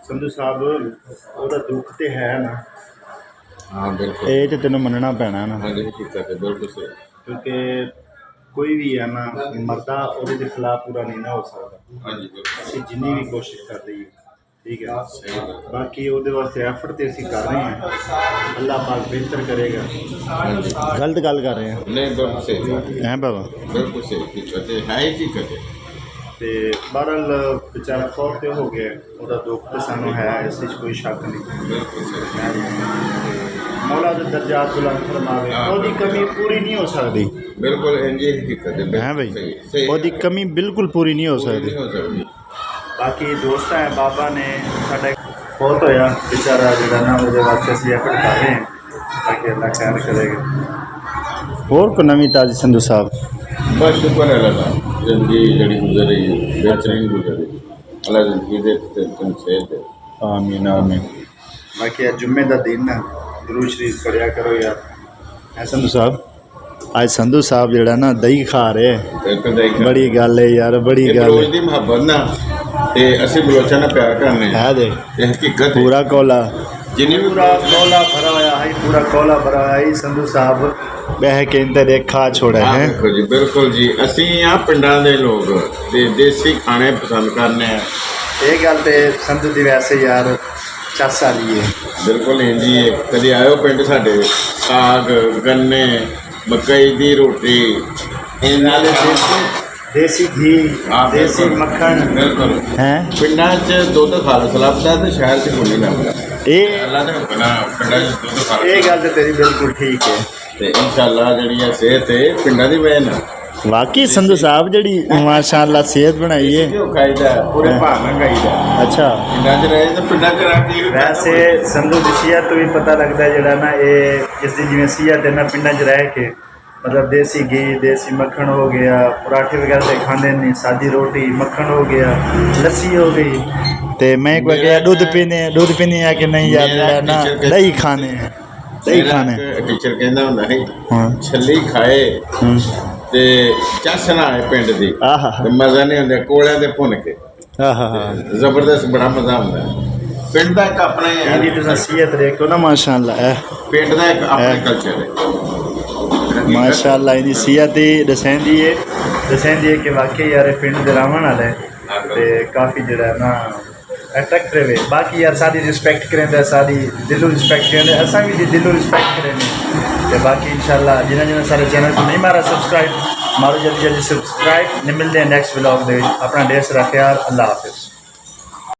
ਸੰਧੂ ਸਾਹਿਬ ਉਹਦਾ ਦੁੱਖ ਤੇ ਹੈ ਨਾ। हाँ बिल्कुल। ਇਹ ਤੇ ਤੈਨੂੰ ਮੰਨਣਾ ਪੈਣਾ ਨਾ, हाँ जी ठीक है बिल्कुल सही। ਕਿਉਂਕਿ ਕੋਈ ਵੀ ਹੈ ਨਾ ਮਰਦਾ ਉਹਦੇ ਦੇ ਖਿਲਾਫ ਪੂਰਾ ਨਹੀਂ ਨਾ ਹੋ ਸਕਦਾ। हाँ जी बिल्कुल ਅਸੀਂ ਜਿੰਨੀ ਵੀ ਕੋਸ਼ਿਸ਼ ਕਰ ਲਈਏ, ਠੀਕ ਹੈ। सही बात। ਬਾਕੀ ਉਹਦੇ ਵਾਸਤੇ ਐਫਰਟ ਤੇ ਅਸੀਂ ਕਰ ਰਹੇ ਹਾਂ, ਅੱਲਾਹ ਪਾਕ ਬਿਹਤਰ ਕਰੇਗਾ। हाँ जी ਗਲਤ ਗੱਲ ਕਰ ਰਹੇ ਹਾਂ नहीं बिल्कुल सही ਹੈ ਬਾਬਾ। बिल्कुल सही हकीकत है ही हकीकत है। ਤੇ ਬਹਰਹਾਲ ਵਿਚਾਰਾ ਫੌਤ ਤੇ ਹੋ ਗਿਆ, ਉਹਦਾ ਦੁੱਖ ਤਾਂ ਸਾਨੂੰ ਹੈ, ਇਸ ਵਿੱਚ ਕੋਈ ਸ਼ੱਕ ਨਹੀਂ। बिल्कुल सही ਮੌਲਾ ਦੇ ਦਰਜਾਤ ਬੁਲੰਦ ਫਰਮਾਵੇ। ਉਹਦੀ ਕਮੀ ਪੂਰੀ ਨਹੀਂ ਹੋ ਸਕਦੀ बिल्कुल इंजी हकीकत है ਹੈ बिल्कुल ਬਈ, सही सही ਉਹਦੀ ਕਮੀ ਬਿਲਕੁਲ ਪੂਰੀ ਨਹੀਂ ਹੋ पूरी ਸਕਦੀ। नहीं हो सकती। ਬਾਕੀ ਦੋਸਤਾਂ ਹੈ, ਬਾਬਾ ਨੇ ਸਾਡਾ ਬਹੁਤ ਹੋਇਆ ਵਿਚਾਰਾ ਜਿਹੜਾ ਨਾ, ਉਹਦੇ ਵਾਸਤੇ ਅਸੀਂ ਐਫਰਟ ਕਰ ਰਹੇ ਹਾਂ ਤਾਂ ਕਿ ਅੱਲਾਹ ਖੈਰ ਕਰੇਗਾ। ਹੋਰ ਕੋਈ ਨਵੀਂ ਤਾਜ਼ੀ ਸੰਧੂ ਸਾਹਿਬ? बस शुक्र है अल्लाह का, जिंदगी जड़ी गुजर रही है बेहतरीन गुजर रही है। अल्लाह जिंदगी दे ते तुम सेहत दे। ਆਮੀਨ ਆਮੀਨ। ਬਾਕੀ ਅੱਜ ਜੁਮੇ ਦਾ ਦਿਨ ਹੈ, ਦਰੂਦ ਸ਼ਰੀਫ ਪੜਿਆ ਕਰੋ ਯਾਰ। ਹੈ ਸੰਧੂ ਸਾਹਿਬ, ਅੱਜ ਸੰਧੂ ਸਾਹਿਬ ਜਿਹੜਾ ਨਾ ਦਹੀਂ ਖਾ ਰਹੇ, एक दाई ਬੜੀ ਗੱਲ ਹੈ ਯਾਰ, ਬੜੀ ਗੱਲ रोज ਹੈ। दी मोहब्बत ना ते ਅਸੀਂ ਬਲੋਚਾਂ ਨਾਲ ਪਿਆਰ ਕਰਨੇ ਹੈ ਦੇ ਇਹ ਹਕੀਕਤ ਹੈ। ਪੂਰਾ ਕੋਲਾ, ਜਿੰਨੀ ਵੀ ਪੂਰਾ ਕੋਲਾ ਭਰਾ ਹੋਇਆ ਹੈ, ਪੂਰਾ ਕੋਲਾ ਭਰਾ ਹੋਇਆ ਹੈ। ਸੰਧੂ ਸਾਹਿਬ ਬਹਿ ਕੇ ਇੰਦਰ ਇੱਕ ਖਾ ਛੋੜਾ ਆਹ ਹੈ। ਦੇਖੋ ਜੀ ਬਿਲਕੁਲ ਜੀ, ਅਸੀਂ ਆ ਪਿੰਡਾਂ ਦੇ ਲੋਕ ਤੇ ਦੇਸੀ ਖਾਣੇ ਪਸੰਦ ਕਰਨੇ ਆ। ਇਹ ਗੱਲ ਤੇ ਸੰਧੂ ਦੀ ਵੈਸੇ ਯਾਰ ਚੱਸ ਵਾਲੀ ਹੈ। ਬਿਲਕੁਲ ਇੰਜੀ ਹੈ। ਕਦੇ ਆਇਓ ਪਿੰਡ ਸਾਡੇ, ਸਾਗ ਗੰਨੇ ਮਕਈ ਦੀ ਰੋਟੀ ਇਹਨਾਂ ਦੇ ਦੇਸੀ ਘੀ, ਦੇਸੀ ਮੱਖਣ ਬਿਲਕੁਲ ਹੈ। ਪਿੰਡਾਂ 'ਚ ਦੁੱਧ ਖਾਲਸ ਲੱਭਦਾ ਤੇ ਸ਼ਹਿਰ 'ਚ ਕੋਈ ਨਹੀਂ ਲੱਭਦਾ। ਇਹ ਅੱਲਾ ਦੇ ਹੁਕਮ ਨਾਲ ਪਿੰਡਾਂ 'ਚ ਦੁੱਧ ਖਾਲਸ ਇਹ ਗੱਲ ਤੇ ਤੇਰੀ ਬਿਲਕੁਲ ਠੀਕ ਹੈ। ਤੇ ਇਨਸ਼ਾਅੱਲਾ ਜਿਹੜੀ ਹੈ ਸਿਹਤ ਹੈ ਪਿੰਡਾਂ ਦੀ ਵਜ੍ਹਾ ਨਾਲ। ਵਾਕਈ ਸੰਧੂ ਸਾਹਿਬ ਜਿਹੜੀ ਮਾਸ਼ਾਅੱਲਾ ਸਿਹਤ ਬਣਾਈ ਹੈ। ਕਿਉਂ ਖਾਈਦਾ ਪੂਰੇ ਭਾਅ ਨਾਲ ਖਾਈਦਾ। ਅੱਛਾ, ਪਿੰਡਾਂ 'ਚ ਰਹੇ ਤਾਂ ਪਿੰਡਾਂ 'ਚ ਰਹਿ ਕੇ ਵੈਸੇ ਸੰਧੂ ਦੀ ਸੀਹਤ ਤੋਂ ਵੀ ਪਤਾ ਲੱਗਦਾ ਜਿਹੜਾ ਨਾ, ਇਹ ਇਸ ਦੀ ਜਿਵੇਂ ਸੀਹਤ ਹੈ ਨਾ, ਪਿੰਡਾਂ 'ਚ ਰਹਿ ਕੇ ਮਤਲਬ ਦੇਸੀ ਘੀ, ਦੇਸੀ ਮੱਖਣ ਹੋ ਗਿਆ, ਪਰਾਠੇ ਵਗੈरह ਤੇ ਖਾਂਦੇ ਨਹੀਂ, ਸਾਦੀ ਰੋਟੀ, ਮੱਖਣ ਹੋ ਗਿਆ, ਲੱਸੀ ਹੋ ਗਈ। ਤੇ ਮੈਂ ਕੋਈ ਕਿਹਾ ਦੁੱਧ ਪੀਣੇ ਆ ਕਿ ਨਹੀਂ ਯਾਰ, ਜਿਹੜਾ ਨਾ ਦਹੀਂ ਖਾਣੇ, ਦਹੀਂ ਖਾਣੇ। ਟੀਚਰ ਕਹਿੰਦਾ ਹੁੰਦਾ ਸੀ ਹਾਂ ਛੱਲੀ ਖਾਏ ਤੇ ਚੱਸ ਨਾ ਆਏ ਪਿੰਡ ਦੀ ਆਹਾ ਤੇ ਮਜ਼ਾ ਨਹੀਂ ਹੁੰਦਾ ਕੋਲਿਆਂ ਦੇ ਭੁੰਨ ਕੇ। ਆਹਾ ਜ਼ਬਰਦਸਤ ਬੜਾ ਮਜ਼ਾ ਹੁੰਦਾ ਪਿੰਡ ਦਾ। ਇੱਕ ਆਪਣਾ ਹੀ ਇਹਦੀ ਤੁਸੀਂ ਸੀਹਤ ਦੇਖੋ ਨਾ ਮਾਸ਼ਾਅੱਲਾ ਹੈ, ਪਿੰਡ ਦਾ ਇੱਕ ਆਪਣਾ ਕਲਚਰ ਹੈ ਮਾਸ਼ਾਅੱਲਾ। ਇਹਦੀ ਸੀਹਤ ਹੀ ਦਸੈਂਦੀ ਹੈ ਕਿ ਵਾਕਈ ਯਾਰ ਇਹ ਪਿੰਡ ਦੇ ਰਹਿਣ ਵਾਲਾ ਹੈ ਤੇ ਕਾਫੀ ਜਿਹੜਾ ਨਾ अट्रैक्टिव है। बाकी यार सारी रिस्पेक्ट करें, सारी दिलों रिस्पेक्ट करें, असा भी दिलों रिस्पेक्ट करें। तो बाकी इंशाल्लाह जिन्हें सारे चैनल को नहीं मारा सब्सक्राइब, मारो जल्दी जल्दी सब्सक्राइब। मिलते हैं नेक्स्ट व्लॉग दे। अपना ढेर सारा ख्याल। अल्लाह हाफिज़।